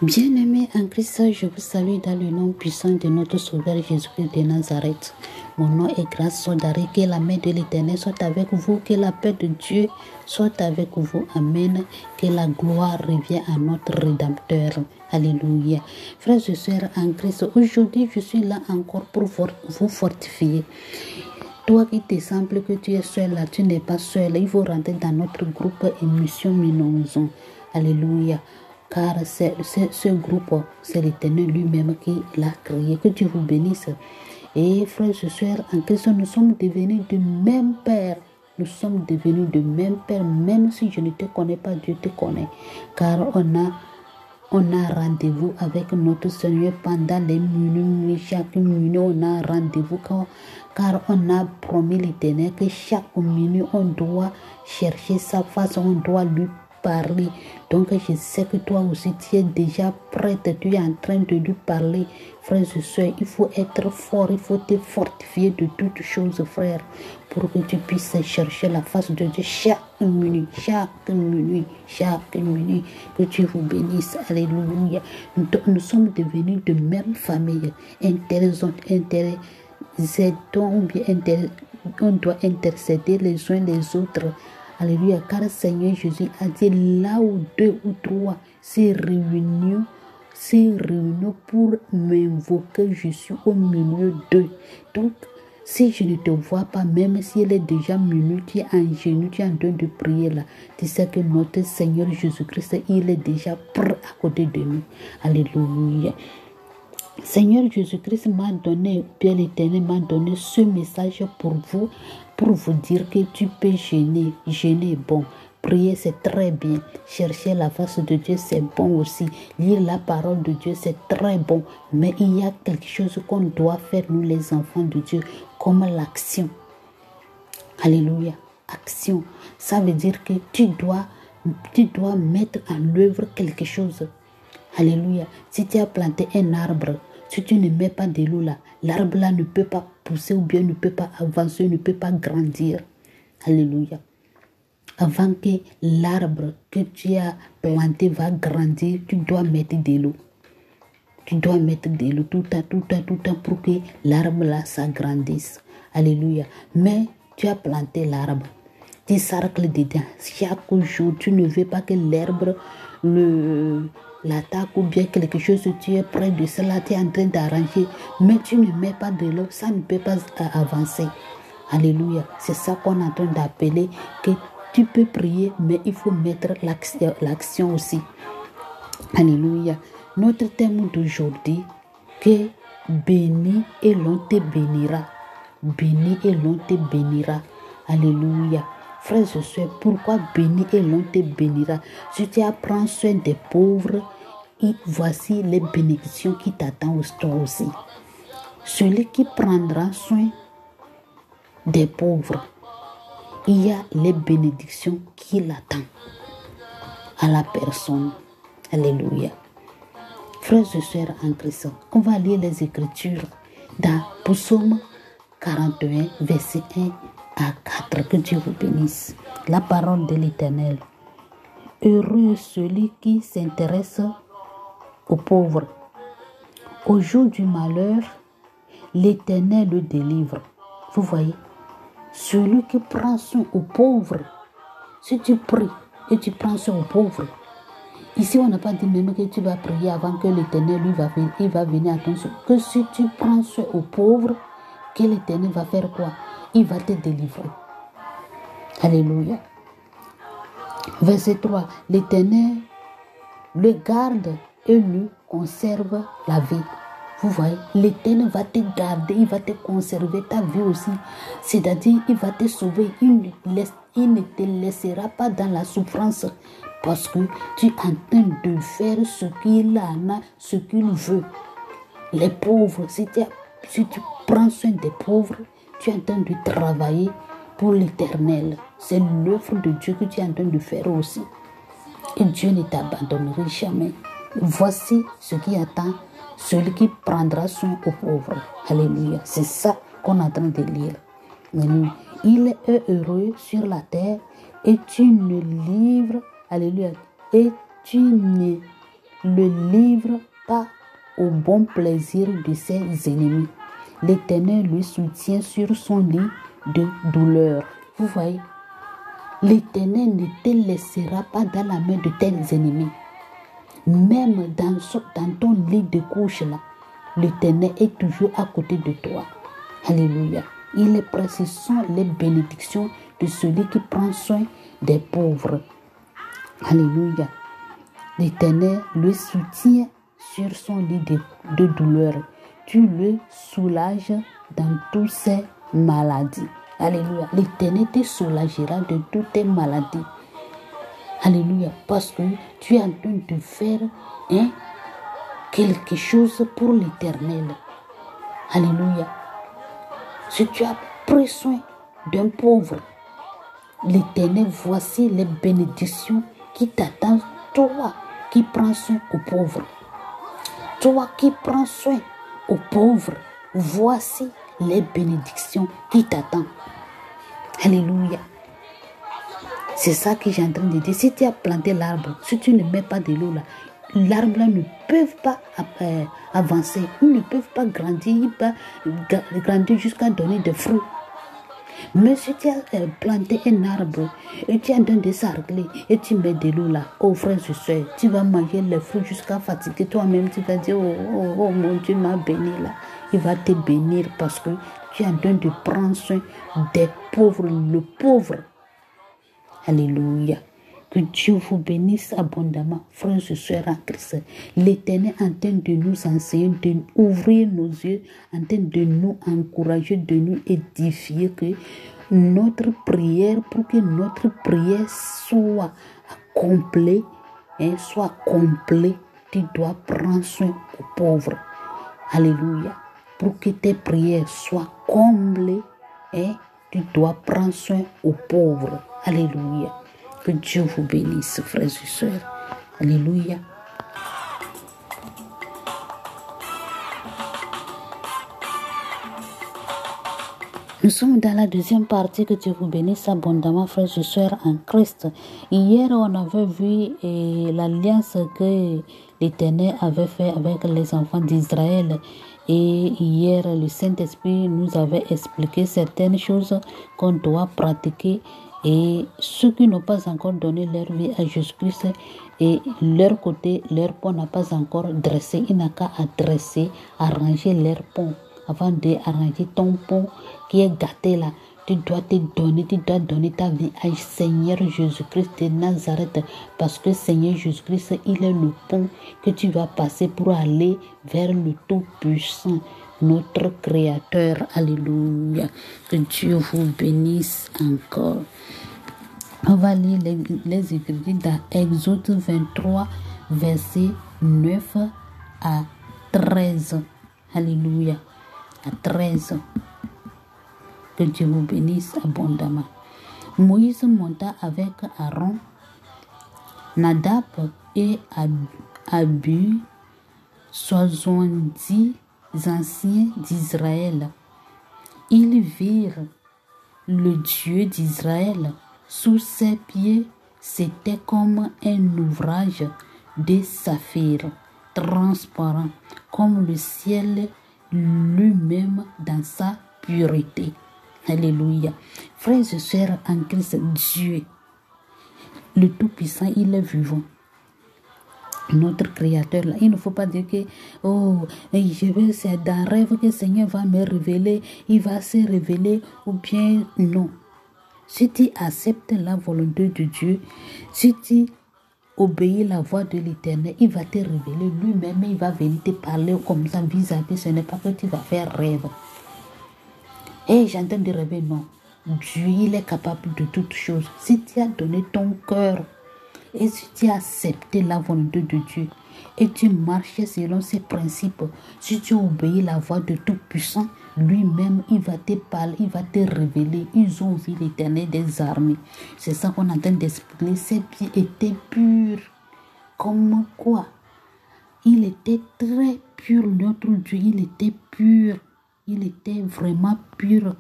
Bien-aimés en Christ, je vous salue dans le nom puissant de notre Sauveur Jésus-Christ de Nazareth. Mon nom est grâce d'arrêt, que la main de l'Éternel soit avec vous, que la paix de Dieu soit avec vous. Amen. Que la gloire revienne à notre Rédempteur. Alléluia. Frères et sœurs en Christ, aujourd'hui je suis là encore pour vous fortifier. Toi qui te semble que tu es seul là, tu n'es pas seul. Il faut rentrer dans notre groupe émission Minonzon. Alléluia. Car ce groupe, c'est l'Éternel lui-même qui l'a créé. Que Dieu vous bénisse. Et frères et sœurs, en Christ, nous sommes devenus du même Père. Nous sommes devenus du même Père, même si je ne te connais pas, Dieu te connaît. Car on a rendez-vous avec notre Seigneur pendant les minuit. Chaque minute, on a rendez-vous car on a promis l'Éternel que chaque minute, on doit chercher sa face, on doit lui parler. Donc, je sais que toi aussi, tu es déjà prête, tu es en train de lui parler. Frères et sœurs, il faut être fort, il faut te fortifier de toutes choses, frère, pour que tu puisses chercher la face de Dieu chaque minute, chaque minute, chaque minute. Que Dieu vous bénisse. Alléluia. Nous sommes devenus de même famille, on doit intercéder les uns les autres. Alléluia, car Seigneur Jésus a dit là où deux ou trois s'est réunis pour m'invoquer, je suis au milieu d'eux. Donc, si je ne te vois pas, même si elle est déjà minuit, tu es en genoux, tu es en train de prier là, tu sais que notre Seigneur Jésus-Christ, il est déjà prêt à côté de nous. Alléluia. Seigneur Jésus-Christ m'a donné, Père l'Éternel m'a donné ce message pour vous dire que tu peux gêner, bon. Prier, c'est très bien. Chercher la face de Dieu, c'est bon aussi. Lire la parole de Dieu, c'est très bon. Mais il y a quelque chose qu'on doit faire, nous les enfants de Dieu, comme l'action. Alléluia. Action. Ça veut dire que tu dois mettre en œuvre quelque chose. Alléluia. Si tu as planté un arbre, si tu ne mets pas de l'eau là, l'arbre là ne peut pas pousser ou bien ne peut pas avancer, ne peut pas grandir. Alléluia. Avant que l'arbre que tu as planté va grandir, tu dois mettre de l'eau. Tu dois mettre de l'eau tout le temps pour que l'arbre là s'agrandisse. Alléluia. Mais tu as planté l'arbre. Tu sarcles dedans. Chaque jour, tu ne veux pas que l'arbre l'attaque ou bien quelque chose, tu es près de cela, tu es en train d'arranger, mais tu ne mets pas de l'eau, ça ne peut pas avancer. Alléluia. C'est ça qu'on est en train d'appeler que tu peux prier, mais il faut mettre l'action aussi. Alléluia. Notre thème d'aujourd'hui, que béni et l'on te bénira. Béni et l'on te bénira. Alléluia. Frères et sœurs, pourquoi béni et l'on te bénira? Si tu prends soin des pauvres, et voici les bénédictions qui t'attendent toi aussi. Celui qui prendra soin des pauvres, il y a les bénédictions qui l'attendent à la personne. Alléluia. Frères et sœurs en Christ, on va lire les Écritures dans Psaume 41, verset 1 à 4. Que Dieu vous bénisse. La parole de l'Éternel. Heureux celui qui s'intéresse aux pauvres. Au jour du malheur, l'Éternel le délivre. Vous voyez, celui qui prend soin aux pauvres, si tu pries et tu prends soin aux pauvres, ici on n'a pas dit même que tu vas prier avant que l'Éternel il va venir à ton secours. Que si tu prends soin aux pauvres, que l'Éternel va faire quoi? Il va te délivrer. Alléluia. Verset 3. L'Éternel le garde et lui conserve la vie. Vous voyez, l'Éternel va te garder, il va te conserver ta vie aussi. C'est-à-dire, il va te sauver. Il ne te laissera pas dans la souffrance parce que tu es en train de faire ce qu'il en a, ce qu'il veut. Les pauvres, si tu prends soin des pauvres, tu es en train de travailler pour l'Éternel. C'est l'œuvre de Dieu que tu es en train de faire aussi. Et Dieu ne t'abandonnera jamais. Voici ce qui attend celui qui prendra soin aux pauvres. Alléluia. C'est ça qu'on est en train de lire. Alléluia. Il est heureux sur la terre et tu ne livres. Alléluia. Et tu ne le livre pas au bon plaisir de ses ennemis. L'Éternel lui soutient sur son lit de douleur. Vous voyez, l'Éternel ne te laissera pas dans la main de tes ennemis. Même dans ton lit de couche là, l'Éternel est toujours à côté de toi. Alléluia. Il est prêt, ce sont les bénédictions de celui qui prend soin des pauvres. Alléluia. L'Éternel le soutient sur son lit de douleur. Tu le soulages dans toutes ses maladies. Alléluia. L'Éternel te soulagera de toutes tes maladies. Alléluia. Parce que tu es en train de faire quelque chose pour l'Éternel. Alléluia. Si tu as pris soin d'un pauvre, l'Éternel, voici les bénédictions qui t'attendent. Toi qui prends soin aux pauvres. Toi qui prends soin aux pauvres, voici les bénédictions qui t'attendent. Alléluia. C'est ça que j'ai en train de dire. Si tu as planté l'arbre, si tu ne mets pas de l'eau là, l'arbre là ne peut pas avancer. Ils ne peuvent pas grandir. Ils ne peuvent pas grandir jusqu'à donner des fruits. Mais si tu as planté un arbre et tu es en train de s'argler et tu mets de l'eau là, oh frère et soeur, tu vas manger les fruits jusqu'à fatiguer toi-même. Tu vas dire, oh mon Dieu m'a béni là. Il va te bénir parce que tu es en train de prendre soin des pauvres, le pauvre. Alléluia. Que Dieu vous bénisse abondamment, frères et sœurs en Christ. L'Éternel est en train de nous enseigner, d'ouvrir nos yeux, en train de nous encourager, de nous édifier, que notre prière, pour que notre prière soit complète, tu dois prendre soin aux pauvres. Alléluia. Pour que tes prières soient comblées, tu dois prendre soin aux pauvres. Alléluia. Que Dieu vous bénisse, frères et sœurs. Alléluia. Nous sommes dans la deuxième partie. Que Dieu vous bénisse abondamment, frères et sœurs en Christ. Hier, on avait vu l'alliance que l'Éternel avait fait avec les enfants d'Israël. Et hier, le Saint-Esprit nous avait expliqué certaines choses qu'on doit pratiquer. Et ceux qui n'ont pas encore donné leur vie à Jésus-Christ et leur côté, leur pont n'a pas encore dressé, il n'a qu'à adresser, arranger leur pont. Avant d'arranger ton pont qui est gâté là, tu dois donner ta vie à Seigneur Jésus-Christ de Nazareth. Parce que Seigneur Jésus-Christ, il est le pont que tu vas passer pour aller vers le Tout-Puissant, notre Créateur. Alléluia. Que Dieu vous bénisse encore. On va lire les Écritures dans Exode 23, versets 9 à 13. Alléluia. À 13. Que Dieu vous bénisse abondamment. Moïse monta avec Aaron, Nadab et Abihu, 70 anciens d'Israël. Ils virent le Dieu d'Israël sous ses pieds. C'était comme un ouvrage de saphir, transparent, comme le ciel lui-même dans sa pureté. Alléluia. Frères et sœurs en Christ, Dieu, le Tout-Puissant, il est vivant. Notre Créateur, là, il ne faut pas dire que, c'est d'un rêve que le Seigneur va me révéler, il va se révéler, ou bien non. Si tu acceptes la volonté de Dieu, si tu obéis la voix de l'Éternel, il va te révéler lui-même, il va venir te parler comme ça vis-à-vis. Ce n'est pas que tu vas faire rêve. Et j'entends de rêver, non. Dieu, il est capable de toutes choses. Si tu as donné ton cœur et si tu as accepté la volonté de Dieu et tu marches selon ses principes, si tu obéis la voix de Tout-Puissant, lui-même, il va te parler, il va te révéler. Ils ont vu l'Éternel des armées. C'est ça qu'on entend d'expliquer. Ses pieds étaient purs. Comme quoi? Il était très pur, notre Dieu. Il était pur. Il était vraiment pur.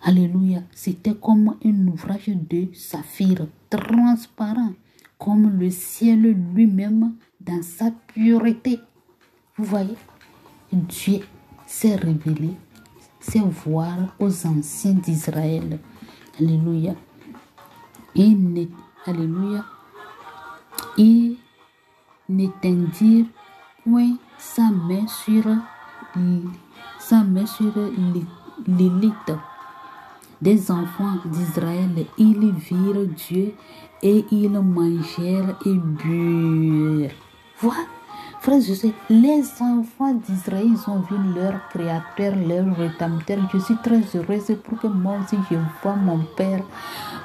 Alléluia. C'était comme un ouvrage de saphir, transparent, comme le ciel lui-même dans sa pureté. Vous voyez, Dieu s'est révélé, s'est voir aux anciens d'Israël. Alléluia. Alléluia. Il n'étendit point sa main sur l'élite des enfants d'Israël. Ils virent Dieu et ils mangèrent et burent. Voilà. Frère José, les enfants d'Israël, ils ont vu leur créateur, leur rédempteur. Je suis très heureuse pour que moi aussi je vois mon Père.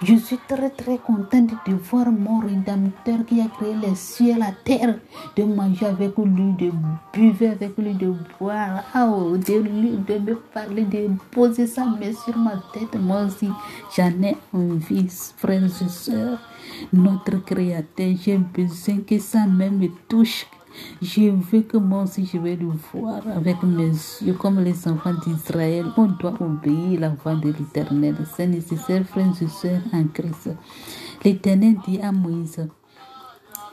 Je suis très très contente de voir mon rédempteur qui a créé les cieux et la terre, de manger avec lui, de buvir avec lui, de boire, de me parler, de poser sa main sur ma tête. Moi aussi, j'en ai envie, frères et sœurs. Notre créateur, j'ai besoin que sa main me touche. Je veux que moi aussi je vais le voir avec mes yeux comme les enfants d'Israël. On doit obéir la voix de l'Éternel. C'est nécessaire, frères et sœurs en Christ. L'Éternel dit à Moïse,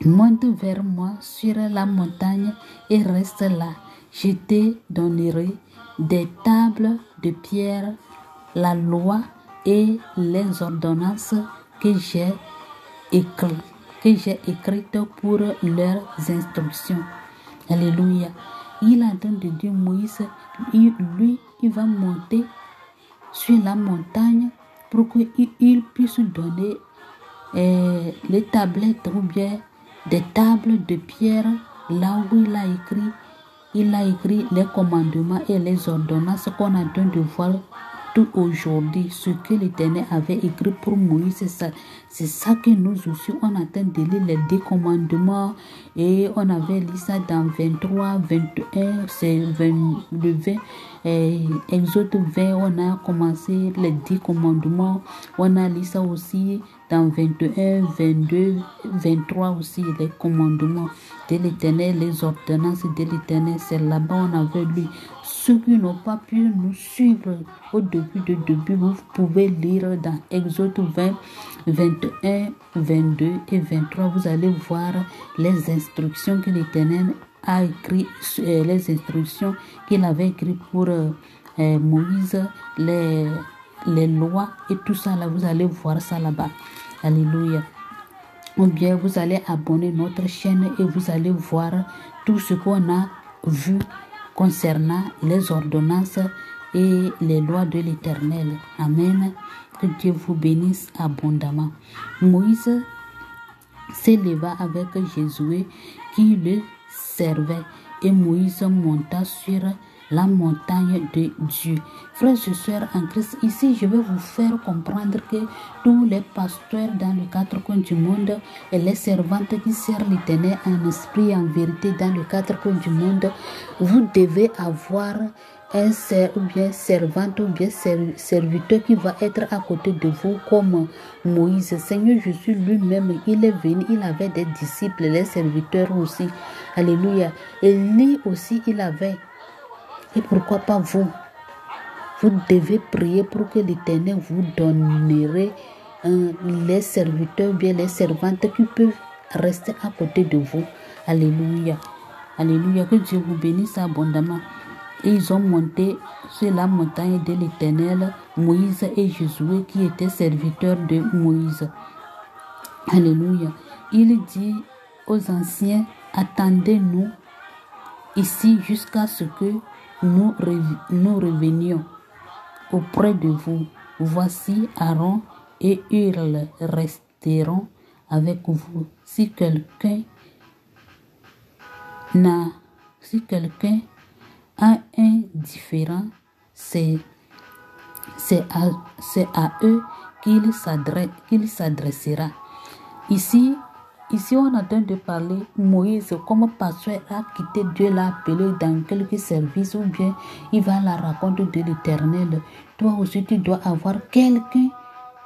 monte vers moi sur la montagne et reste là. Je te donnerai des tables de pierre, la loi et les ordonnances que j'ai écrites pour leurs instructions. Alléluia. Il a donc de Dieu Moïse, il va monter sur la montagne pour qu'il puisse donner les tablettes ou bien des tables de pierre là où il a écrit les commandements et les ordonnances qu'on a besoin de voir tout aujourd'hui. Ce que l'Éternel avait écrit pour Moïse, c'est ça que nous aussi on attend de lire les 10 commandements, et on avait lu ça dans 23, 21, c'est le 20, Exode 20, on a commencé les 10 commandements, on a lu ça aussi dans 21, 22, 23 aussi, les commandements de l'Éternel, les ordonnances de l'Éternel. C'est là-bas on avait lu. Ceux qui n'ont pas pu nous suivre au début, vous pouvez lire dans Exode 20, 21, 22 et 23. Vous allez voir les instructions que l'Éternel a écrites, les instructions qu'il avait écrites pour Moïse, les lois et tout ça là. Vous allez voir ça là-bas. Alléluia. Ou bien vous allez abonner notre chaîne et vous allez voir tout ce qu'on a vu concernant les ordonnances et les lois de l'Éternel. Amen. Que Dieu vous bénisse abondamment. Moïse s'éleva avec Josué qui le servait, et Moïse monta sur la montagne de Dieu. Frères et sœurs en Christ, ici je vais vous faire comprendre que tous les pasteurs dans les 4 coins du monde et les servantes qui servent l'Éternel en esprit et en vérité dans les 4 coins du monde, vous devez avoir un servante ou bien serviteur qui va être à côté de vous comme Moïse. Seigneur Jésus lui-même, il est venu, il avait des disciples, les serviteurs aussi. Alléluia. Et lui aussi, il avait. Et pourquoi pas vous? Vous devez prier pour que l'Éternel vous donnerait les serviteurs, bien les servantes qui peuvent rester à côté de vous. Alléluia. Alléluia. Que Dieu vous bénisse abondamment. Et ils ont monté sur la montagne de l'Éternel, Moïse et Josué qui étaient serviteurs de Moïse. Alléluia. Il dit aux anciens, attendez-nous ici jusqu'à ce que nous revenions auprès de vous. Voici Aaron et Hur resteront avec vous. Si quelqu'un a un différent, c'est à eux qu'il s'adressera. Ici, on a besoin de parler Moïse, comme pasteur a quitté Dieu, l'a appelé dans quelques services, ou bien il va à la rencontre de l'Éternel. Toi aussi, tu dois avoir quelqu'un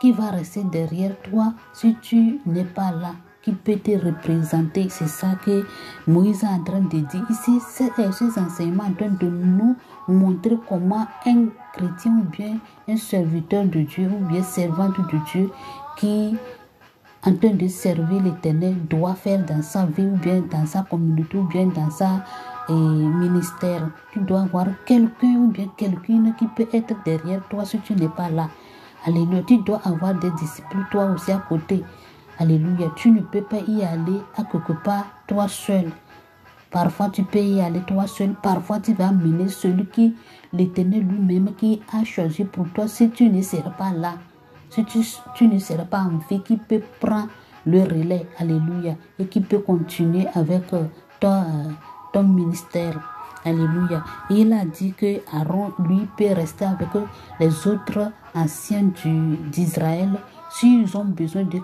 qui va rester derrière toi si tu n'es pas là, qui peut te représenter. C'est ça que Moïse est en train de dire ici. Ces enseignements en train de nous montrer comment un chrétien ou bien un serviteur de Dieu ou bien servante de Dieu qui en train de servir l'Éternel doit faire dans sa vie ou bien dans sa communauté ou bien dans sa ministère. Tu dois avoir quelqu'un ou bien quelqu'une qui peut être derrière toi si tu n'es pas là. Alléluia. Tu dois avoir des disciples toi aussi à côté. Alléluia. Tu ne peux pas y aller à quelque part toi seul. Parfois tu peux y aller toi seul. Parfois tu vas mener celui qui, l'Éternel lui-même, qui a choisi pour toi. Si tu ne seras pas là, si tu ne seras pas en vie, qui peut prendre le relais. Alléluia. Et qui peut continuer avec ton ministère. Alléluia. Il a dit que Aaron, lui, peut rester avec les autres anciens d'Israël. S'ils ont besoin de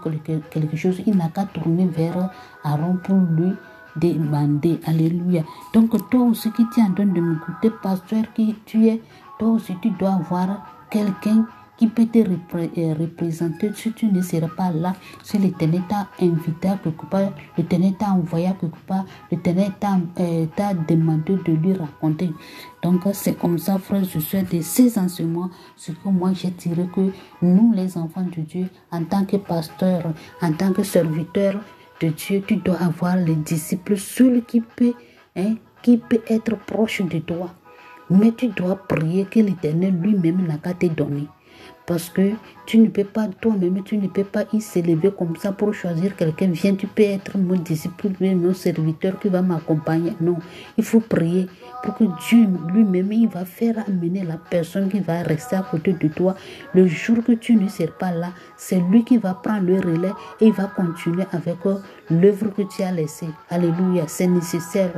quelque chose, il n'a qu'à tourner vers Aaron pour lui demander. Alléluia. Donc, toi aussi qui es en train de m'écouter, pasteur qui tu es, toi aussi tu dois avoir quelqu'un qui peut te représenter si tu ne seras pas là, si l'Éternel t'a invité à quelque part, l'Éternel t'a envoyé à quelque part, l'Éternel t'a demandé de lui raconter. Donc c'est comme ça, frère, je suis de ces enseignements, ce que moi j'ai tiré, que nous les enfants de Dieu, en tant que pasteur, en tant que serviteur de Dieu, tu dois avoir les disciples, celui qui peut être proche de toi. Mais tu dois prier que l'Éternel lui-même n'a qu'à te donner. Parce que tu ne peux pas, toi-même, tu ne peux pas y s'élever comme ça pour choisir quelqu'un. Viens, tu peux être mon disciple, mon serviteur qui va m'accompagner. Non, il faut prier pour que Dieu lui-même, il va faire amener la personne qui va rester à côté de toi. Le jour que tu ne seras pas là, c'est lui qui va prendre le relais et il va continuer avec l'œuvre que tu as laissée. Alléluia, c'est nécessaire.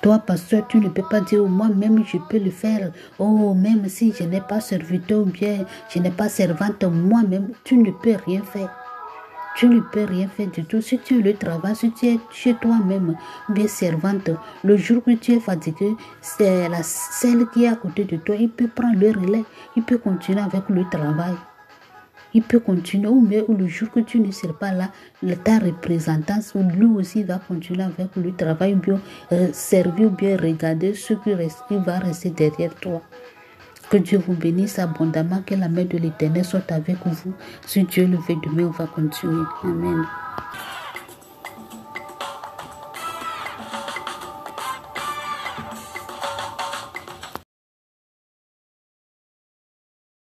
Toi, pasteur, tu ne peux pas dire, moi-même, je peux le faire. Oh, même si je n'ai pas serviteur ou bien je n'ai pas servante, moi-même, tu ne peux rien faire. Tu ne peux rien faire du tout. Si tu es le travail, si tu es chez toi-même, ou bien servante, le jour que tu es fatigué, c'est celle qui est à côté de toi, il peut prendre le relais, il peut continuer avec le travail. Il peut continuer, ou le jour que tu ne seras pas là, ta représentance, lui aussi va continuer avec le travail, bien servir, bien regarder ce qui va rester derrière toi. Que Dieu vous bénisse abondamment, que la main de l'Éternel soit avec vous. Si Dieu le veut, demain on va continuer. Amen.